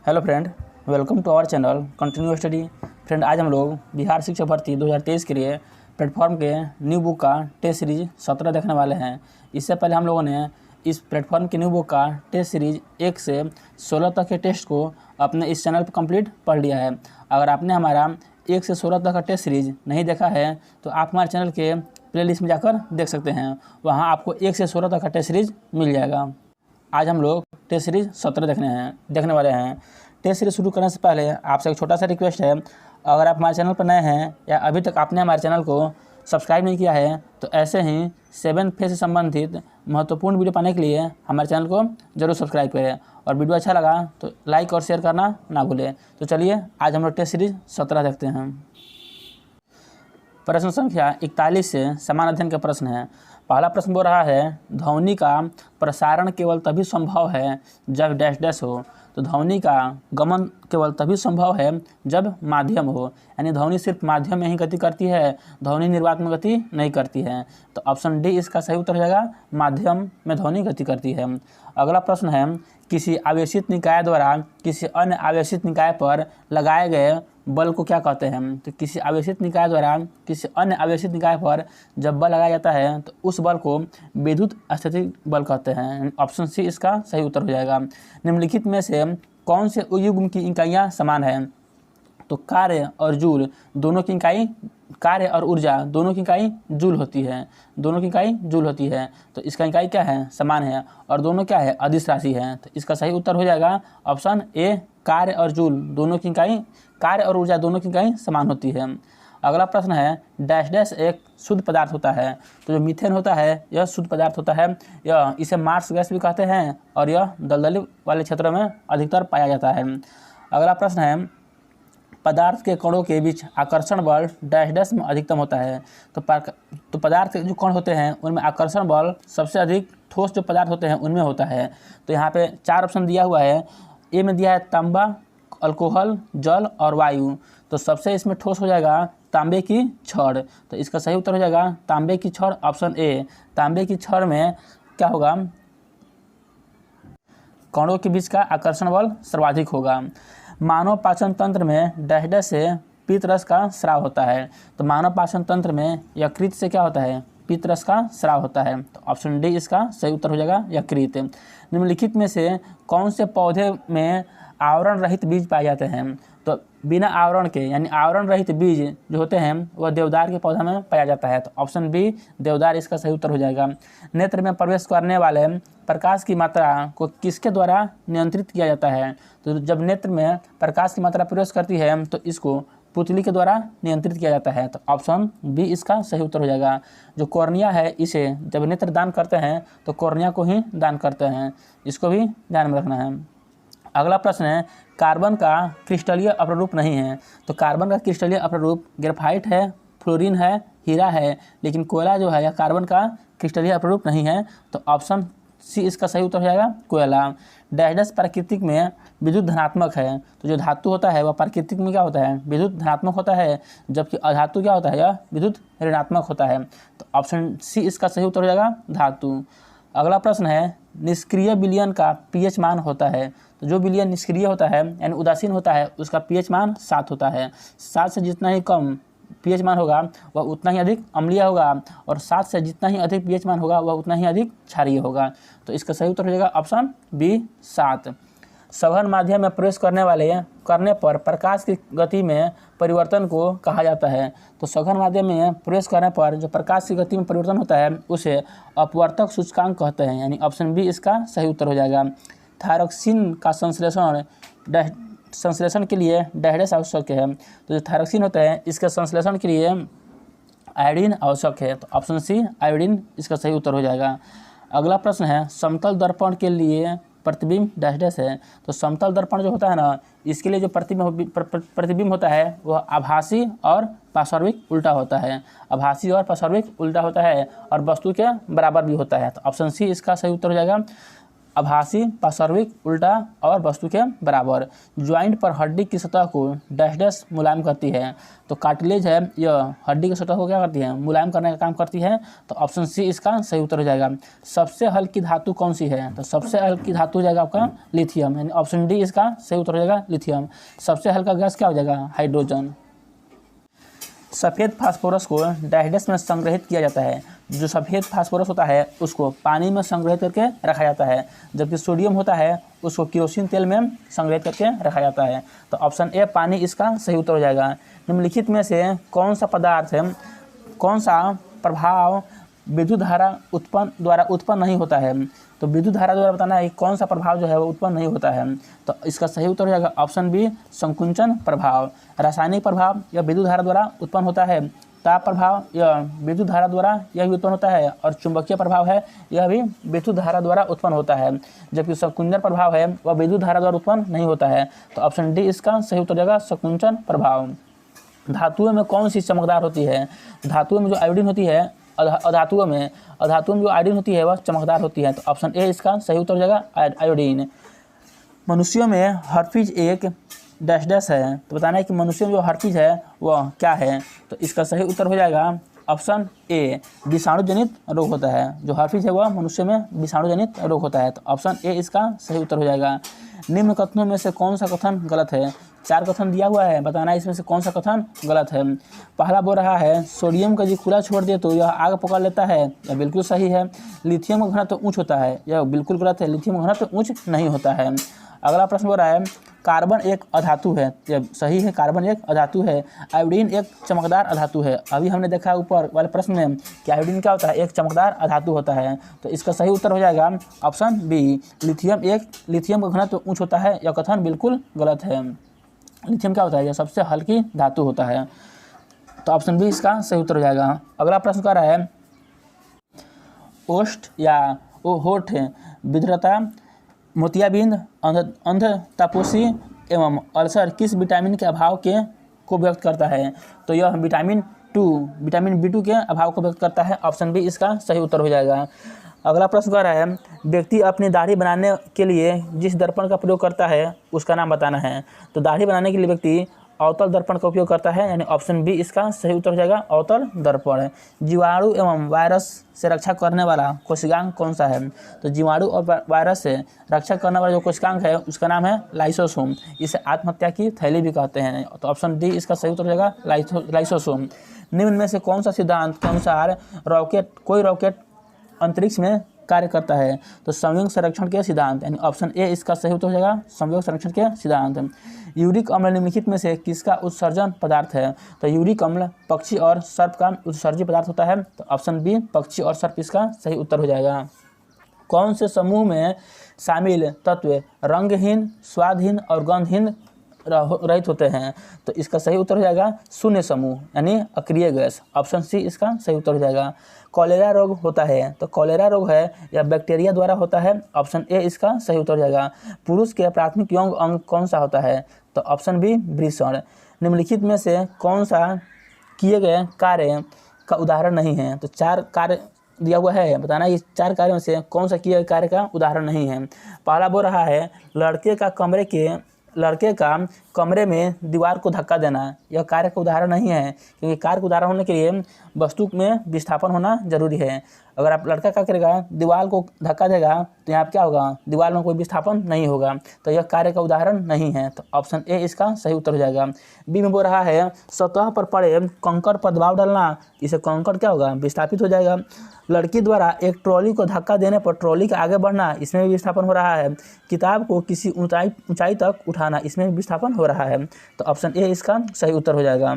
Hello friend, welcome to our channel continue study. Friend, आज हम लोग बिहार शिक्षक भर्ती 2023 के लिए प्लेटफॉर्म के न्यू बुक का टेस्ट सीरीज 17 देखने वाले हैं। इससे पहले हम लोगों ने इस प्लेटफॉर्म के न्यू बुक का टेस्ट सीरीज 1 से 16 तक के टेस्ट को अपने इस चैनल पर कंप्लीट पढ़ लिया है। अगर आपने हमारा 1 से 16 तक का टेस्ट सीरीज नहीं देखा है तो आप हमारे चैनल के प्लेलिस्ट में जाकर देख सकते हैं। वहाँ आपको 1 से 16 तक का टेस्ट सीरीज मिल जाएगा। आज हम लोग टेस्ट सीरीज 17 देखने वाले हैं। टेस्ट सीरीज शुरू करने से पहले आपसे एक छोटा सा रिक्वेस्ट है, अगर आप हमारे चैनल पर नए हैं या अभी तक आपने हमारे चैनल को सब्सक्राइब नहीं किया है तो ऐसे ही 7 फेज से संबंधित महत्वपूर्ण वीडियो पाने के लिए हमारे चैनल को जरूर सब्सक्राइब करें और वीडियो अच्छा लगा तो लाइक और शेयर करना ना भूलें। तो चलिए आज हम लोग टेस्ट सीरीज 17 देखते हैं। प्रश्न संख्या 41 से समान अध्ययन का प्रश्न है। पहला प्रश्न बोल रहा है, ध्वनि का प्रसारण केवल तभी संभव है जब डैश डैश हो। तो ध्वनि का गमन केवल तभी संभव है जब माध्यम हो, यानी ध्वनि सिर्फ माध्यम में ही गति करती है, ध्वनि निर्वात में गति नहीं करती है। तो ऑप्शन डी इसका सही उत्तर हो जाएगा, माध्यम में ध्वनि गति करती है। अगला प्रश्न है, किसी आवेशित निकाय द्वारा किसी अन्य आवेशित निकाय पर लगाए गए बल को क्या कहते हैं। तो किसी आवेशित निकाय द्वारा किसी अन्य आवेशित निकाय पर जब बल लगाया जाता है तो उस बल को विद्युत स्थितिक बल कहते हैं। ऑप्शन सी इसका सही उत्तर हो जाएगा। निम्नलिखित में से कौन से युग्म की इकाइयाँ समान हैं। तो कार्य और जूल दोनों की इकाई, कार्य और ऊर्जा दोनों की इकाई जूल होती है, दोनों की इकाई जूल होती है। तो इसका इकाई क्या है, समान है, और दोनों क्या है, अदिश राशि है। तो इसका सही उत्तर हो जाएगा ऑप्शन ए, कार्य और जूल दोनों की इकाई, कार्य और ऊर्जा दोनों की इकाई समान होती है। अगला प्रश्न है, डैश डैश एक शुद्ध पदार्थ होता है। तो जो मीथेन होता है यह शुद्ध पदार्थ होता है, यह इसे मार्स गैस भी कहते हैं और यह दलदली वाले क्षेत्रों में अधिकतर पाया जाता है। अगला प्रश्न है, पदार्थ के कणों के बीच आकर्षण बल डैश डैश में अधिकतम होता है। तो पदार्थ के जो कण होते हैं उनमें आकर्षण बल सबसे अधिक ठोस जो पदार्थ होते हैं उनमें होता है। तो यहाँ पे 4 ऑप्शन दिया हुआ है। ए में दिया है तांबा, अल्कोहल, जल और वायु। तो सबसे इसमें ठोस हो जाएगा तांबे की छड़। तो इसका सही उत्तर हो जाएगा तांबे की छड़, ऑप्शन ए। तांबे की छड़ में क्या होगा, कणों के बीच का आकर्षण बल सर्वाधिक होगा। मानव पाचन तंत्र में डैश डैश से पीत रस का स्राव होता है। तो मानव पाचन तंत्र में यकृत से क्या होता है, पीत रस का स्राव होता है। तो ऑप्शन डी इसका सही उत्तर हो जाएगा, यकृत। निम्नलिखित में से कौन से पौधे में आवरण रहित बीज पाए जाते हैं। तो बिना आवरण के यानी आवरण रहित बीज जो होते हैं वह देवदार के पौधा में पाया जाता है। तो ऑप्शन बी, देवदार इसका सही उत्तर हो जाएगा। नेत्र में प्रवेश करने वाले प्रकाश की मात्रा को किसके द्वारा नियंत्रित किया जाता है। तो जब नेत्र में प्रकाश की मात्रा प्रवेश करती है तो इसको पुतली के द्वारा नियंत्रित किया जाता है। तो ऑप्शन बी इसका सही उत्तर हो जाएगा। जो कॉर्निया है इसे जब नेत्र दान करते हैं तो कॉर्निया को ही दान करते हैं, इसको भी ध्यान में रखना है। अगला प्रश्न है, कार्बन का क्रिस्टलीय अपरूप नहीं है। तो कार्बन का क्रिस्टलीय अपरूप ग्रेफाइट है, फ्लोरीन है, हीरा है, लेकिन कोयला जो है या कार्बन का क्रिस्टलीय अपरूप नहीं है। तो ऑप्शन सी इसका सही उत्तर हो जाएगा, कोयला। डैश डैश प्राकृतिक में विद्युत धनात्मक है। तो जो धातु होता है वह प्राकृतिक में क्या होता है, विद्युत धनात्मक होता है, जबकि अधातु क्या होता है, यह विद्युत ऋणात्मक होता है। तो ऑप्शन सी इसका सही उत्तर हो जाएगा, धातु। अगला प्रश्न है, निष्क्रिय विलयन का पीएच मान होता है। तो जो विलयन निष्क्रिय होता है यानी उदासीन होता है उसका पीएच मान 7 होता है। 7 से जितना ही कम पीएच मान होगा वह उतना ही अधिक अम्लीय होगा, और 7 से जितना ही अधिक पीएच मान होगा वह उतना ही अधिक क्षारीय होगा। तो इसका सही उत्तर हो जाएगा ऑप्शन बी, 7। सघन माध्यम में प्रवेश करने पर प्रकाश की गति में परिवर्तन को कहा जाता है। तो सघन माध्यम में प्रवेश करने पर जो प्रकाश की गति में परिवर्तन होता है उसे अपवर्तक सूचकांक कहते हैं, यानी ऑप्शन बी इसका सही उत्तर हो जाएगा। थायरॉक्सिन का संश्लेषण के लिए डैश डैश आवश्यक है। तो जो थायरॉक्सिन होता है इसके संश्लेषण के लिए आयोडीन आवश्यक है। तो ऑप्शन सी, आयोडीन इसका सही उत्तर हो जाएगा। अगला प्रश्न है, समतल दर्पण के लिए प्रतिबिंब डैश डैश है। तो समतल दर्पण जो होता है ना, इसके लिए जो प्रतिबिंब होता है वह आभासी और पार्श्विक उल्टा होता है। आभासी और पार्श्विक उल्टा होता है और वस्तु के बराबर भी होता है। तो ऑप्शन सी इसका सही उत्तर हो जाएगा। आभासी, पार्श्विक, उल्टा और वस्तु के बराबर। ज्वाइंट पर हड्डी की सतह को डैश डैश मुलायम करती है। तो कार्टिलेज है, यह हड्डी की सतह को क्या करती है, मुलायम करने का काम करती है। तो ऑप्शन सी इसका सही उत्तर हो जाएगा। सबसे हल्की धातु कौन सी है, तो सबसे हल्की धातु हो जाएगा आपका लिथियम, यानी ऑप्शन डी इसका सही उत्तर हो जाएगा लिथियम। सबसे हल्का गैस क्या हो जाएगा, हाइड्रोजन। सफ़ेद फास्फोरस को डैश डैश में संग्रहित किया जाता है। जो सफ़ेद फास्फोरस होता है उसको पानी में संग्रहित करके रखा जाता है, जबकि सोडियम होता है उसको केरोसिन तेल में संग्रहित करके रखा जाता है। तो ऑप्शन ए पानी इसका सही उत्तर हो जाएगा। निम्नलिखित में से कौन सा पदार्थ है, कौन सा प्रभाव विद्युत धारा द्वारा उत्पन्न नहीं होता है। तो विद्युत धारा द्वारा बताना है कौन सा प्रभाव जो है वो उत्पन्न नहीं होता है। तो इसका सही उत्तर हो जाएगा ऑप्शन बी संकुंचन प्रभाव। रासायनिक प्रभाव या विद्युत धारा द्वारा उत्पन्न होता है। ताप प्रभाव या विद्युत धारा द्वारा यह भी उत्पन्न होता है, और चुंबकीय प्रभाव है यह भी विद्युत धारा द्वारा उत्पन्न होता है, जबकि संकुंचन प्रभाव है वह विद्युत धारा द्वारा उत्पन्न नहीं होता है। तो ऑप्शन डी इसका सही उत्तर हो जाएगा संकुंचन प्रभाव। धातुओं में कौन सी चमकदार होती है। धातुओं में जो आयोडीन होती है, अधातुओं में जो आयोडीन होती है वह चमकदार होती है। तो ऑप्शन ए इसका सही उत्तर हो जाएगा आयोडीन। मनुष्यों में हर्पीज एक डैश डैश है। तो बताना है कि मनुष्यों में जो हर्पीज है वह क्या है। तो इसका सही उत्तर हो जाएगा ऑप्शन ए विषाणु जनित रोग होता है। जो हर्पीज है वह मनुष्य में विषाणु जनित रोग होता है। तो ऑप्शन ए इसका सही उत्तर हो जाएगा। निम्न कथनों में से कौन सा कथन गलत है। 4 कथन दिया हुआ है, बताना है इसमें से कौन सा कथन गलत है। पहला बोल रहा है सोडियम का जी खुला छोड़ दिए तो यह आग पकड़ लेता है, यह बिल्कुल सही है। लिथियम का घनत्व उच्च होता है, यह बिल्कुल गलत है। लिथियम का घनत्व उच्च नहीं होता है। अगला प्रश्न बोल रहा है कार्बन एक अधातु है, यह सही है, कार्बन एक अधातु है। आयोडीन एक चमकदार अधातु है। अभी हमने देखा ऊपर वाले प्रश्न में कि आयोडीन क्या होता है, एक चमकदार अधातु होता है। तो इसका सही उत्तर हो जाएगा ऑप्शन बी लिथियम का घनत्व उच्च होता है। यह कथन बिल्कुल गलत है। लिथियम क्या होता है, यह सबसे हल्की धातु होता है। तो ऑप्शन बी इसका सही उत्तर हो जाएगा। अगला प्रश्न कर रहा है ओष्ठ या होठ विद्रता, मोतियाबिंद, अंध तापोसी एवं अल्सर किस विटामिन के अभाव को व्यक्त करता है। तो यह विटामिन बी2 के अभाव को व्यक्त करता है। ऑप्शन बी इसका सही उत्तर हो जाएगा। अगला प्रश्न कर रहा है व्यक्ति अपनी दाढ़ी बनाने के लिए जिस दर्पण का प्रयोग करता है उसका नाम बताना है। तो दाढ़ी बनाने के लिए व्यक्ति अवतल दर्पण का उपयोग करता है, यानी ऑप्शन बी इसका सही उत्तर हो जाएगा अवतल दर्पण। जीवाणु एवं वायरस से रक्षा करने वाला कोशिकांग कौन सा है। तो जीवाणु और वायरस से रक्षा करने वाला जो कोशिकांग है उसका नाम है लाइसोसोम। इसे आत्महत्या की थैली भी कहते हैं। तो ऑप्शन डी इसका सही उत्तर हो जाएगा लाइसोसोम। निम्न में से कौन सा सिद्धांत के अनुसार कोई रॉकेट अंतरिक्ष में कार्य करता है। तो संयोग संरक्षण के सिद्धांत, यानी ऑप्शन ए इसका सही उत्तर हो जाएगा संयोग संरक्षण के सिद्धांत। यूरिक अम्ल निम्नलिखित में से किसका उत्सर्जन पदार्थ है। तो यूरिक अम्ल पक्षी और सर्प का उत्सर्जी पदार्थ होता है। तो ऑप्शन बी पक्षी और सर्प इसका सही उत्तर हो जाएगा। कौन से समूह में शामिल तत्व रंगहीन, स्वादहीन और गंधहीन रहित होते हैं। तो इसका सही उत्तर हो जाएगा शून्य समूह, यानी अक्रिय गैस। ऑप्शन सी इसका सही उत्तर हो जाएगा। कॉलेरा रोग होता है, तो कॉलेरा रोग है या बैक्टीरिया द्वारा होता है। ऑप्शन ए इसका सही उत्तर हो जाएगा। पुरुष के प्राथमिक यौन अंग कौन सा होता है। तो ऑप्शन बी वृषण। निम्नलिखित में से कौन सा किए गए कार्य का उदाहरण नहीं है। तो 4 कार्य दिया हुआ है, बताना ये 4 कार्यों से कौन सा किए गए कार्य का उदाहरण नहीं है। पहला बोल रहा है लड़के का कमरे में दीवार को धक्का देना, यह कार्य का उदाहरण नहीं है, क्योंकि कार्य का उदाहरण होने के लिए वस्तु में विस्थापन होना जरूरी है। अगर आप लड़का क्या करेगा, दीवार को धक्का देगा तो यहाँ पर क्या होगा, दीवार में कोई विस्थापन नहीं होगा। तो यह कार्य का उदाहरण नहीं है। तो ऑप्शन ए इसका सही उत्तर हो जाएगा। बी में बोल रहा है सतह पर पड़े कंकड़ पर दबाव डालना, इसे कंकड़ क्या होगा, विस्थापित हो जाएगा। लड़की द्वारा एक ट्रॉली को धक्का देने पर ट्रॉली के आगे बढ़ना, इसमें भी विस्थापन हो रहा है। किताब को किसी ऊंचाई तक उठाना, इसमें भी विस्थापन हो रहा है। तो ऑप्शन ए इसका सही उत्तर हो जाएगा।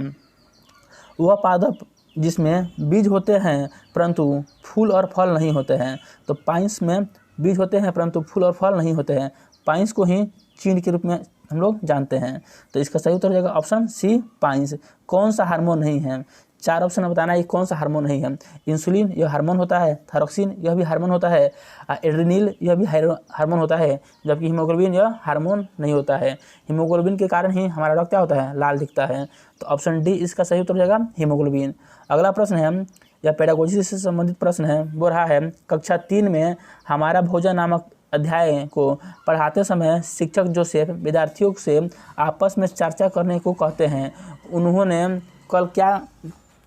वह पादप जिसमें बीज होते हैं परंतु फूल और फल नहीं होते हैं। तो पाइंस में बीज होते हैं परंतु फूल और फल नहीं होते हैं। पाइंस को ही चीड़ के रूप में हम लोग जानते हैं। तो इसका सही उत्तर हो जाएगा ऑप्शन सी पाइंस। कौन सा हार्मोन नहीं है। 4 ऑप्शन में बताना है कौन सा हार्मोन नहीं है। इंसुलिन यह हार्मोन होता है, थायरोक्सिन यह भी हार्मोन होता है, एड्रेनल यह भी हार्मोन होता है, जबकि हीमोग्लोबिन यह हार्मोन नहीं होता है। हीमोग्लोबिन के कारण ही हमारा रक्त क्या होता है, लाल दिखता है। तो ऑप्शन डी इसका सही उत्तर हो जाएगा हीमोग्लोबिन। अगला प्रश्न है यह पेडागोजी से संबंधित प्रश्न है। वो रहा है कक्षा 3 में हमारा भोजन नामक अध्याय को पढ़ाते समय शिक्षक जोसेफ विद्यार्थियों से आपस में चर्चा करने को कहते हैं। उन्होंने कल क्या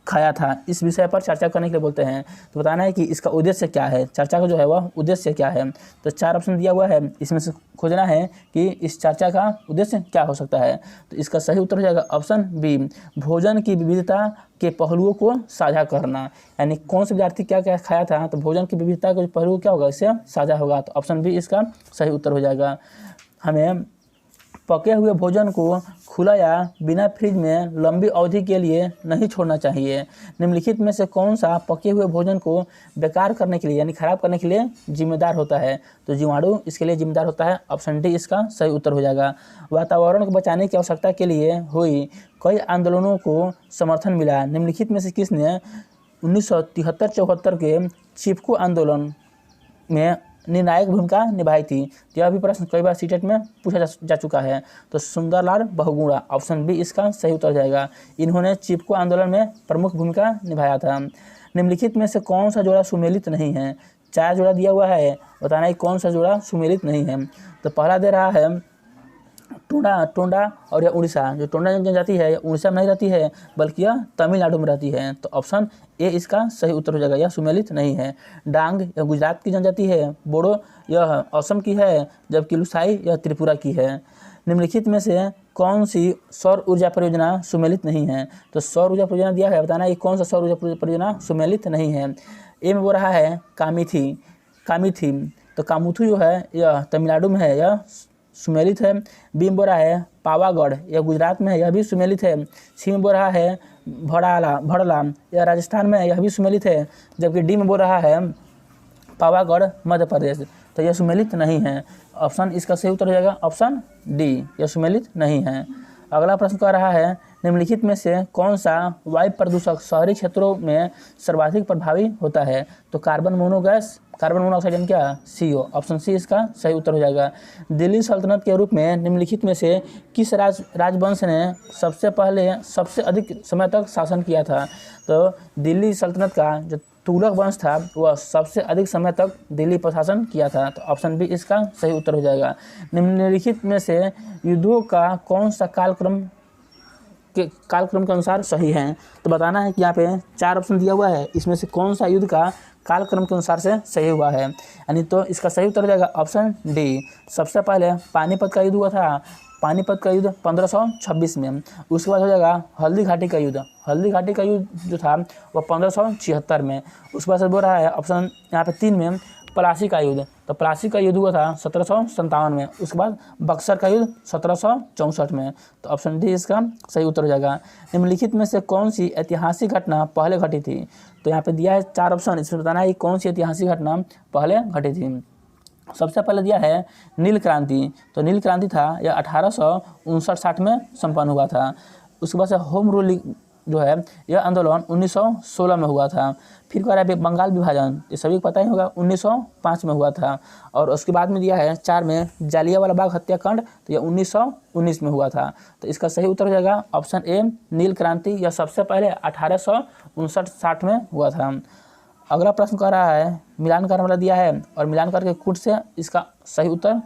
खाया था, इस विषय पर चर्चा करने के लिए बोलते हैं। तो बताना है कि इसका उद्देश्य क्या है, चर्चा का जो है वह उद्देश्य क्या है। तो 4 ऑप्शन दिया हुआ है, इसमें से खोजना है कि इस चर्चा का उद्देश्य क्या हो सकता है। तो इसका सही उत्तर हो जाएगा ऑप्शन बी, भोजन की विविधता के पहलुओं को साझा करना। यानी कौन से विद्यार्थी क्या क्या खाया था, तो भोजन की विविधता का पहलू क्या होगा, इससे साझा होगा। तो ऑप्शन बी इसका सही उत्तर हो जाएगा। हमें पके हुए भोजन को खुला या बिना फ्रिज में लंबी अवधि के लिए नहीं छोड़ना चाहिए। निम्नलिखित में से कौन सा पके हुए भोजन को बेकार करने के लिए यानी खराब करने के लिए जिम्मेदार होता है। तो जीवाणु इसके लिए जिम्मेदार होता है। ऑप्शन डी इसका सही उत्तर हो जाएगा। वातावरण को बचाने की आवश्यकता के लिए हुई कई आंदोलनों को समर्थन मिला। निम्नलिखित में से किसने 1973-74 के चिपको आंदोलन में निर्णायक भूमिका निभाई थी। यह भी प्रश्न कई बार सीटेट में पूछा जा चुका है। तो सुंदरलाल बहुगुणा, ऑप्शन बी इसका सही उत्तर जाएगा। इन्होंने चिपको आंदोलन में प्रमुख भूमिका निभाया था। निम्नलिखित में से कौन सा जोड़ा सुमेलित नहीं है। 4 जोड़ा दिया हुआ है, बताना है कौन सा जोड़ा सुमेलित नहीं है। तो पहला दे रहा है टोंडा और यह उड़ीसा। जो टोंडा जनजाति है यह उड़ीसा में नहीं रहती है, बल्कि यह तमिलनाडु में रहती है। तो ऑप्शन ए इसका सही उत्तर हो जाएगा, यह सुमेलित नहीं है। डांग यह गुजरात की जनजाति है। बोडो यह असम की है, जबकि लुसाई यह त्रिपुरा की है। निम्नलिखित में से कौन सी सौर ऊर्जा परियोजना सुमेलित नहीं है। तो सौर ऊर्जा परियोजना दिया है, बताना ये कौन सा सौर ऊर्जा परियोजना सुमेलित नहीं है। ए में बोल रहा है कामिथी। तो कामुथु जो है यह तमिलनाडु में है, यह सुमेलित है। बी में बोल रहा है पावागढ़, यह गुजरात में है, यह भी सुमेलित है। सी में बोल रहा है भड़ला, यह राजस्थान में है, यह भी सुमेलित है। जबकि डी में बोल रहा है पावागढ़ मध्य प्रदेश, तो यह सुमेलित नहीं है। ऑप्शन इसका सही उत्तर हो जाएगा ऑप्शन डी, यह सुमेलित नहीं है। अगला प्रश्न कह रहा है निम्नलिखित में से कौन सा वायु प्रदूषक शहरी क्षेत्रों में सर्वाधिक प्रभावी होता है। तो कार्बन मोनोऑक्साइड यानी क्या, CO। ऑप्शन सी इसका सही उत्तर हो जाएगा। दिल्ली सल्तनत के रूप में निम्नलिखित में से किस राजवंश ने सबसे अधिक समय तक शासन किया था। तो दिल्ली सल्तनत का जो तुगलक वंश था वह सबसे अधिक समय तक दिल्ली पर शासन किया था। तो ऑप्शन बी इसका सही उत्तर हो जाएगा। निम्नलिखित में से युद्धों का कौन सा कालक्रम के अनुसार सही है। तो बताना है कि यहाँ पे 4 ऑप्शन दिया हुआ है, इसमें से कौन सा युद्ध का कालक्रम के अनुसार से सही हुआ है। यानी तो इसका सही उत्तर हो जाएगा ऑप्शन डी। सबसे पहले पानीपत का युद्ध हुआ था। पानीपत का युद्ध 1526 में। उसके बाद हो जाएगा हल्दी घाटी का युद्ध। हल्दी घाटी का युद्ध जो था वह 1576 में। उसके बाद से बोल रहा है ऑप्शन यहाँ पे 3 में प्लासी का युद्ध। तो प्लासी का युद्ध हुआ था 1757 में। उसके बाद बक्सर का युद्ध 1764 में। तो ऑप्शन डी इसका सही उत्तर हो जाएगा। निम्नलिखित में से कौन सी ऐतिहासिक घटना पहले घटी थी। तो यहाँ पे दिया है 4 ऑप्शन, इसमें बताना है कौन सी ऐतिहासिक घटना पहले घटी थी। सबसे पहले दिया है नील क्रांति। तो नील क्रांति था यह 1859-60 में संपन्न हुआ था। उसके बाद से होम रूल जो है यह आंदोलन 1916 में हुआ था। फिर कह रहा है बंगाल विभाजन, ये सभी को पता ही होगा, 1905 में हुआ था। और उसके बाद में दिया है 4 में जालियांवाला बाग हत्याकांड, तो यह 1919 में हुआ था। तो इसका सही उत्तर हो जाएगा ऑप्शन ए नील क्रांति, यह सबसे पहले 1859-60 में हुआ था। अगला प्रश्न कह रहा है मिलान करने वाला दिया है और मिलान करके कूट से इसका सही उत्तर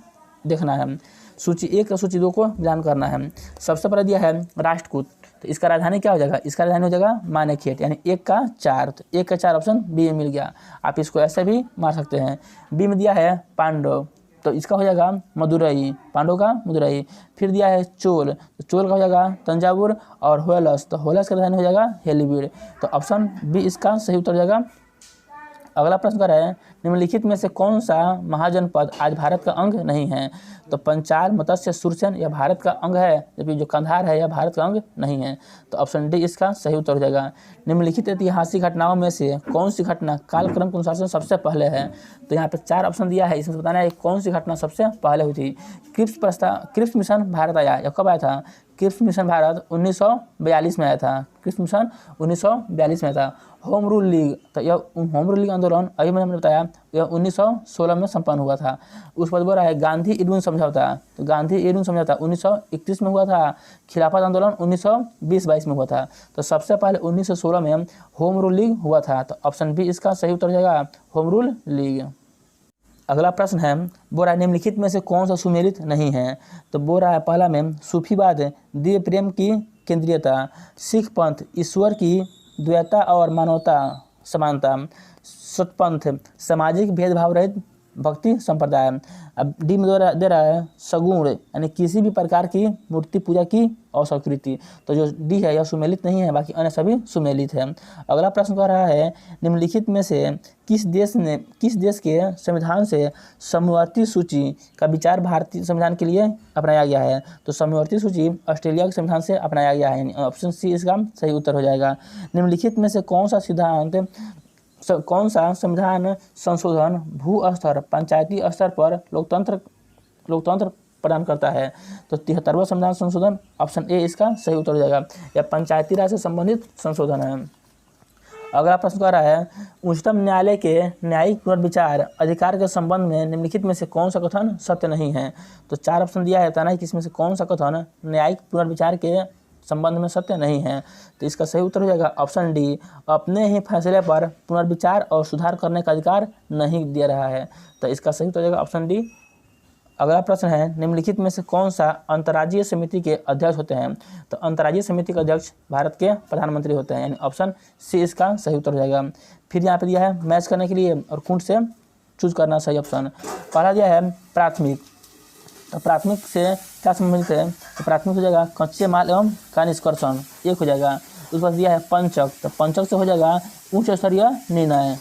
देखना है। सूची 1 और सूची 2 को मिलान करना है। सबसे पहले दिया है राष्ट्रकूट, तो इसका राजधानी क्या हो जाएगा, इसका राजधानी हो जाएगा मानेखेट, यानी 1 का 4। तो 1 का 4 ऑप्शन बी में मिल गया। आप इसको ऐसे भी मार सकते हैं। बी में दिया है पांडव, तो इसका हो जाएगा मदुरई, पांडव का मदुरई। फिर दिया है चोल, तो चोल का हो जाएगा तंजावुर। और होलस, तो होलस का राजधानी हो जाएगा हेलीबीड। तो ऑप्शन बी इसका सही उत्तर हो जाएगा। अगला प्रश्न कर रहे हैं निम्नलिखित में से कौन सा महाजनपद आज भारत का अंग नहीं है। तो पंचाल, मत्स्य, सुरसेन यह भारत का अंग है, जबकि जो कंधार है यह भारत का अंग नहीं है। तो ऑप्शन डी इसका सही उत्तर हो जाएगा। निम्नलिखित ऐतिहासिक घटनाओं में से कौन सी घटना कालक्रम के अनुसार से सबसे पहले है। तो यहाँ पे 4 ऑप्शन दिया है, इसमें बताना है कौन सी घटना सबसे पहले हुई थी। क्रिप्स मिशन भारत आया, यह कब आया था। क्रिप्स मिशन भारत 1942 में आया था। क्रिप्स मिशन 1942 में था। होम रूल लीग, तो यह होम रूल लीग आंदोलन अभी मैंने बताया यह 1916 में संपन्न हुआ था। उस पर बोल रहा है गांधी इरविन समझौता, तो गांधी इरविन समझौता 1931 में हुआ था। खिलाफत आंदोलन 1920-22 में हुआ था। तो सबसे पहले 1916 में होम रूल लीग हुआ था। तो ऑप्शन बी इसका सही उत्तर हो जाएगा होम रूल लीग। अगला प्रश्न है, बोल रहा है निम्नलिखित में से कौन सा सुमेलित नहीं है। तो बोल रहा है पहला में सूफीवाद दिव्य प्रेम की केंद्रीयता, सिख पंथ ईश्वर की द्वैता और मानवता समानता, सतपंथ सामाजिक भेदभाव रहित भक्ति संप्रदाय। अब डी में दे रहा है सगुण यानी किसी भी प्रकार की मूर्ति पूजा की अस्वीकृति। तो जो डी है यह सुमेलित नहीं है, बाकी अन्य सभी सुमेलित है। अगला प्रश्न कह रहा है निम्नलिखित में से किस देश के संविधान से समवर्ती सूची का विचार भारतीय संविधान के लिए अपनाया गया है। तो समवर्ती सूची ऑस्ट्रेलिया के संविधान से अपनाया गया है, ऑप्शन सी इसका सही उत्तर हो जाएगा। निम्नलिखित में से कौन सा संविधान संशोधन भू स्तर पंचायती स्तर पर लोकतंत्र प्रदान करता है। तो 73वां संविधान संशोधन, ऑप्शन ए इसका सही उत्तर हो जाएगा। यह पंचायती राज से संबंधित संशोधन है। अगला प्रश्न कह रहा है उच्चतम न्यायालय के न्यायिक पुनर्विचार अधिकार के संबंध में निम्नलिखित में से कौन सा कथन सत्य नहीं है। तो 4 ऑप्शन दिया है, बताना है कि इसमें से कौन सा कथन न्यायिक पुनर्विचार के संबंध में सत्य नहीं है। तो इसका सही उत्तर हो जाएगा ऑप्शन डी, अपने ही फैसले पर पुनर्विचार और सुधार करने का अधिकार नहीं दे रहा है। तो इसका सही उत्तर हो जाएगा ऑप्शन डी। अगला प्रश्न है निम्नलिखित में से कौन सा अंतर्राज्यीय समिति के अध्यक्ष होते हैं। तो अंतर्राज्यीय समिति के अध्यक्ष भारत के प्रधानमंत्री होते हैं, यानी ऑप्शन सी इसका सही उत्तर हो जाएगा। फिर यहाँ पे दिया है मैच करने के लिए और कुंड से चूज करना सही ऑप्शन। पहला दिया है प्राथमिक, तो प्राथमिक से क्या संबंधित है। तो प्राथमिक हो जाएगा कच्चे माल एवं का निष्कर्षण, एक हो जाएगा। उसके बाद दिया है पंचक, तो पंचक से हो जाएगा उच्च स्तरीय निर्णय,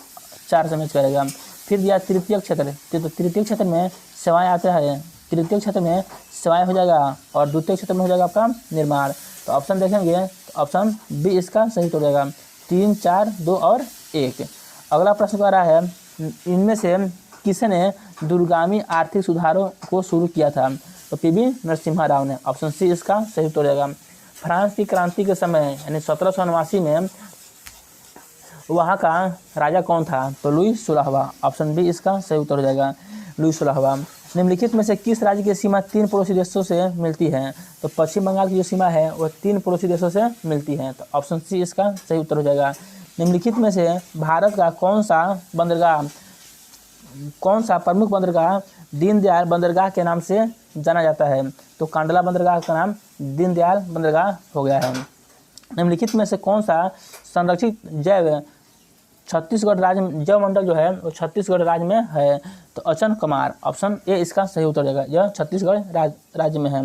4 से मैच करेगा। फिर दिया तृतीय क्षेत्र, तो तृतीय क्षेत्र में सेवाएं आते हैं, तृतीय क्षेत्र में सेवाएं हो जाएगा और द्वितीय क्षेत्र में हो जाएगा आपका निर्माण। तो ऑप्शन देखेंगे तो ऑप्शन बी इसका सही हो जाएगा, 3, 4, 2 और 1। अगला प्रश्न कह रहा है इनमें से किसने दूरगामी आर्थिक सुधारों को शुरू किया था। तो पीवी नरसिम्हा राव ने, ऑप्शन सी इसका सही हो जाएगा। फ्रांस की क्रांति के समय यानी 1789 में वहाँ का राजा कौन था। तो लुई 16वां, ऑप्शन बी इसका सही उत्तर हो जाएगा, लुई 16वां। निम्नलिखित में से किस राज्य की सीमा 3 पड़ोसी देशों से मिलती है। तो पश्चिम बंगाल की जो सीमा है वह 3 पड़ोसी देशों से मिलती है। तो ऑप्शन सी इसका सही उत्तर हो जाएगा। निम्नलिखित में से भारत का कौन सा प्रमुख बंदरगाह दीनदयाल बंदरगाह के नाम से जाना जाता है। तो कांडला बंदरगाह का नाम दीनदयाल बंदरगाह हो गया है। निम्नलिखित में से कौन सा संरक्षित जैव छत्तीसगढ़ राज्य जैव मंडल जो है वो छत्तीसगढ़ राज्य में है। तो अचन कमार, ऑप्शन ए इसका सही उत्तर जाएगा, यह छत्तीसगढ़ राज्य में है।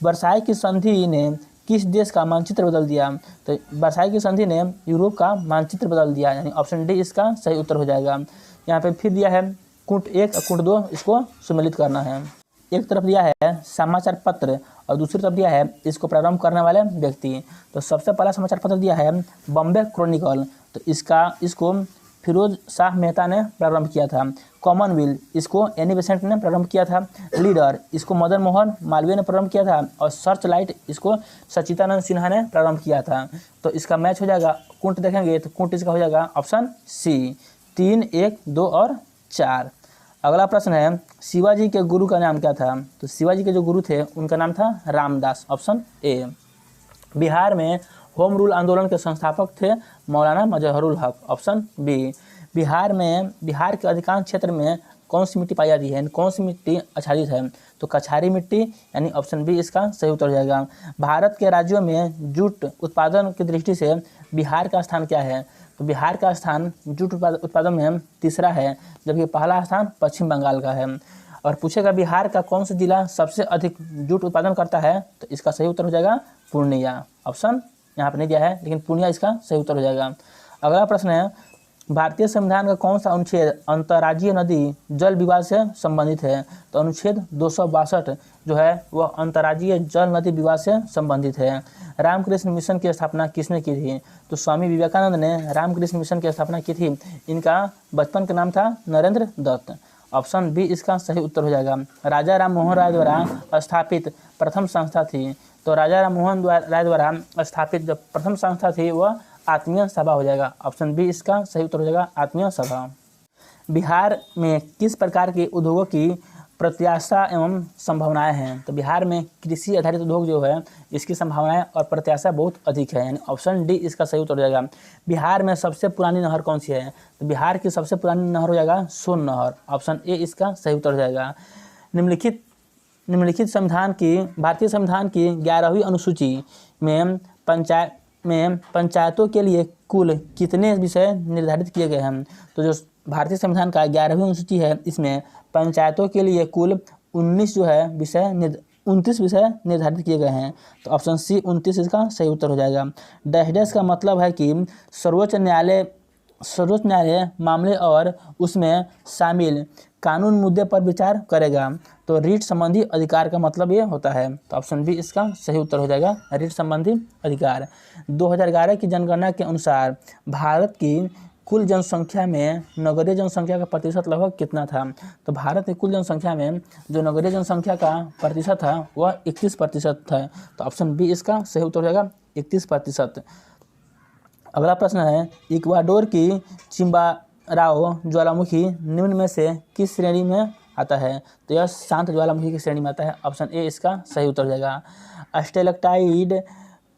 वर्साई की संधि ने किस देश का मानचित्र बदल दिया। तो वर्साई की संधि ने यूरोप का मानचित्र बदल दिया, यानी ऑप्शन डी इसका सही उत्तर हो जाएगा। यहाँ पे फिर दिया है कुंट 1 और कुंट 2, इसको सम्मिलित करना है। एक तरफ दिया है समाचार पत्र और दूसरी तरफ दिया है इसको प्रारंभ करने वाले व्यक्ति। तो सबसे पहला समाचार पत्र दिया है बॉम्बे क्रॉनिकल, तो इसको फिरोज शाह मेहता ने प्रारंभ किया था। कॉमनवेल्थ इसको एनी बेसेंट ने प्रारंभ किया था। लीडर इसको मदन मोहन मालवीय ने प्रारंभ किया था और सर्च लाइट इसको सचिदानंद सिन्हा ने प्रारंभ किया था। तो इसका मैच हो जाएगा, कुंट देखेंगे तो कुंट इसका हो जाएगा ऑप्शन सी, 3, 1, 2 और 4। अगला प्रश्न है शिवाजी के गुरु का नाम क्या था। तो शिवाजी के जो गुरु थे उनका नाम था रामदास, ऑप्शन ए। बिहार में होम रूल आंदोलन के संस्थापक थे मौलाना मजहरुल हक, ऑप्शन बी। बिहार के अधिकांश क्षेत्र में कौन सी मिट्टी पाई जाती है, कौन सी मिट्टी आच्छादित है। तो कछारी मिट्टी, यानी ऑप्शन बी इसका सही उत्तर हो जाएगा। भारत के राज्यों में जूट उत्पादन की दृष्टि से बिहार का स्थान क्या है। तो बिहार का स्थान जूट उत्पादन में तीसरा है, जबकि पहला स्थान पश्चिम बंगाल का है। और पूछेगा बिहार का कौन सा जिला सबसे अधिक जूट उत्पादन करता है, तो इसका सही उत्तर हो जाएगा पूर्णिया। ऑप्शन यहाँ पर नहीं दिया है लेकिन पूर्णिया इसका सही उत्तर हो जाएगा। अगला प्रश्न है भारतीय संविधान का कौन सा अनुच्छेद अंतर्राज्यीय नदी जल विवाद से संबंधित है। तो अनुच्छेद 262 जो है वह अंतर्राज्यीय जल नदी विवाद से संबंधित है। रामकृष्ण मिशन की स्थापना किसने की थी। तो स्वामी विवेकानंद ने रामकृष्ण मिशन की स्थापना की थी। इनका बचपन का नाम था नरेंद्र दत्त, ऑप्शन बी इसका सही उत्तर हो जाएगा। राजा राम मोहन राय द्वारा स्थापित प्रथम संस्था थी। तो राजा राम मोहन राय द्वारा स्थापित जो प्रथम संस्था थी वह आत्मीय सभा हो जाएगा, ऑप्शन बी इसका सही उत्तर हो जाएगा, आत्मीय सभा। बिहार में किस प्रकार के उद्योगों की प्रत्याशा एवं संभावनाएं हैं। तो बिहार में कृषि आधारित उद्योग जो है इसकी संभावनाएं और प्रत्याशा बहुत अधिक है, यानी ऑप्शन डी इसका सही उत्तर हो जाएगा। बिहार में सबसे पुरानी नहर कौन सी है? तो बिहार की सबसे पुरानी नहर हो जाएगा सोन नहर, ऑप्शन ए इसका सही उत्तर हो जाएगा। निम्नलिखित संविधान की भारतीय संविधान की 11वीं अनुसूची में पंचायतों के लिए कुल कितने विषय निर्धारित किए गए हैं? तो जो भारतीय संविधान का 11वीं अनुसूची है इसमें पंचायतों के लिए कुल 29 विषय निर्धारित किए गए हैं। तो ऑप्शन सी 29 इसका सही उत्तर हो जाएगा। डैश का मतलब है कि सर्वोच्च न्यायालय मामले और उसमें शामिल कानून मुद्दे पर विचार करेगा। तो रीट संबंधी अधिकार का मतलब ये होता है। तो ऑप्शन बी इसका सही उत्तर हो जाएगा, रीट संबंधी अधिकार। 2011 की जनगणना के अनुसार भारत की कुल जनसंख्या में नगरीय जनसंख्या का प्रतिशत लगभग कितना था? तो भारत की कुल जनसंख्या में जो नगरीय जनसंख्या का प्रतिशत था वह 31% था। तो ऑप्शन बी इसका सही उत्तर हो जाएगा, 31%। अगला प्रश्न है, इक्वाडोर की चिम्बाराओ ज्वालामुखी निम्न में से किस श्रेणी में आता है? तो यह शांत ज्वालामुखी की श्रेणी में आता है, ऑप्शन ए इसका सही उत्तर हो जाएगा। स्टेलेक्टाइड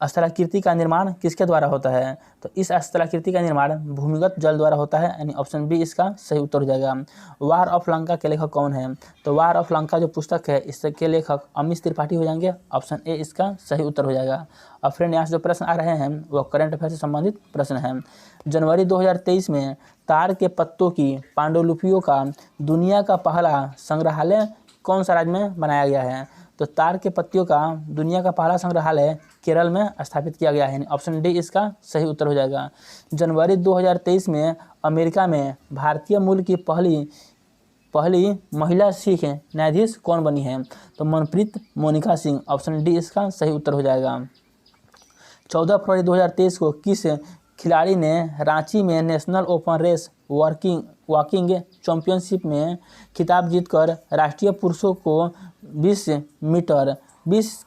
स्थलाकृति का निर्माण किसके द्वारा होता है? तो इस स्थलाकृति का निर्माण भूमिगत जल द्वारा होता है, यानी ऑप्शन बी इसका सही उत्तर हो जाएगा। वार ऑफ लंका के लेखक कौन है? तो वार ऑफ लंका जो पुस्तक है इसके लेखक अमीश त्रिपाठी हो जाएंगे, ऑप्शन ए इसका सही उत्तर हो जाएगा। और फ्रेंड यहाँ से जो प्रश्न आ रहे हैं वो करंट अफेयर से संबंधित प्रश्न हैं। जनवरी 2023 में ताड़ के पत्तों की पांडुलिपियों का दुनिया का पहला संग्रहालय कौन सा राज्य में बनाया गया है? तो ताड़ के पत्तियों का दुनिया का पहला संग्रहालय केरल में स्थापित किया गया है, ऑप्शन डी इसका सही उत्तर हो जाएगा। जनवरी 2023 में अमेरिका में भारतीय मूल की पहली महिला सिख न्यायाधीश कौन बनी है? तो मनप्रीत मोनिका सिंह, ऑप्शन डी इसका सही उत्तर हो जाएगा। 14 फरवरी 2023 को किस खिलाड़ी ने रांची में national open race walking championship में खिताब जीतकर राष्ट्रीय पुरुषों को 20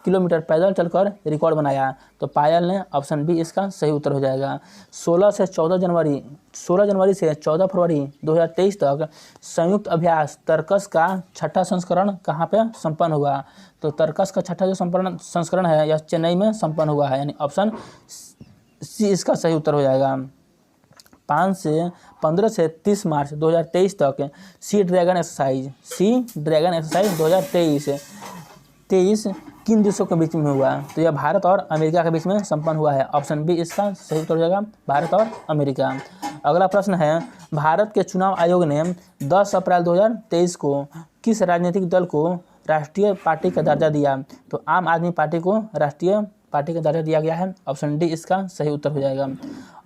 किलोमीटर पैदल चलकर रिकॉर्ड बनाया? तो पायल ने, ऑप्शन बी इसका सही उत्तर हो जाएगा। 16 जनवरी से 14 फरवरी 2023 तक संयुक्त अभ्यास तर्कस का छठा संस्करण कहाँ पे संपन्न हुआ? तो तर्कस का छठा जो संस्करण है यह चेन्नई में संपन्न हुआ है, यानी ऑप्शन सी इसका सही उत्तर हो जाएगा। 15 से 30 मार्च 2023 तक सी ड्रैगन एक्सरसाइज 2023 किन देशों के बीच में हुआ? तो यह भारत और अमेरिका के बीच में संपन्न हुआ है, ऑप्शन बी इसका सही उत्तर हो जाएगा, भारत और अमेरिका। अगला प्रश्न है, भारत के चुनाव आयोग ने 10 अप्रैल 2023 को किस राजनीतिक दल को राष्ट्रीय पार्टी का दर्जा दिया? तो आम आदमी पार्टी को राष्ट्रीय पार्टी का दर्जा दिया गया है, ऑप्शन डी इसका सही उत्तर हो जाएगा।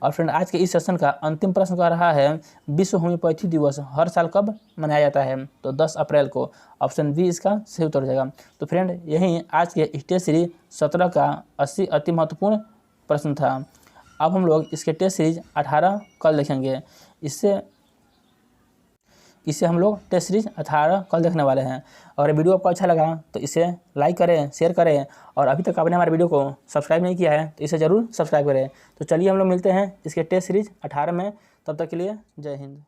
और फ्रेंड आज के इस सेशन का अंतिम प्रश्न का रहा है, विश्व होम्योपैथी दिवस हर साल कब मनाया जाता है? तो 10 अप्रैल को, ऑप्शन बी इसका सही उत्तर हो जाएगा। तो फ्रेंड यही आज के टेस्ट सीरीज 17 का 80 अति महत्वपूर्ण प्रश्न था। अब हम लोग इसके टेस्ट सीरीज 18 कल देखेंगे। इससे हम लोग टेस्ट सीरीज 18 कल देखने वाले हैं। अगर वीडियो आपको अच्छा लगा तो इसे लाइक करें, शेयर करें, और अभी तक आपने हमारे वीडियो को सब्सक्राइब नहीं किया है तो इसे ज़रूर सब्सक्राइब करें। तो चलिए हम लोग मिलते हैं इसके टेस्ट सीरीज 18 में, तब तक के लिए जय हिंद।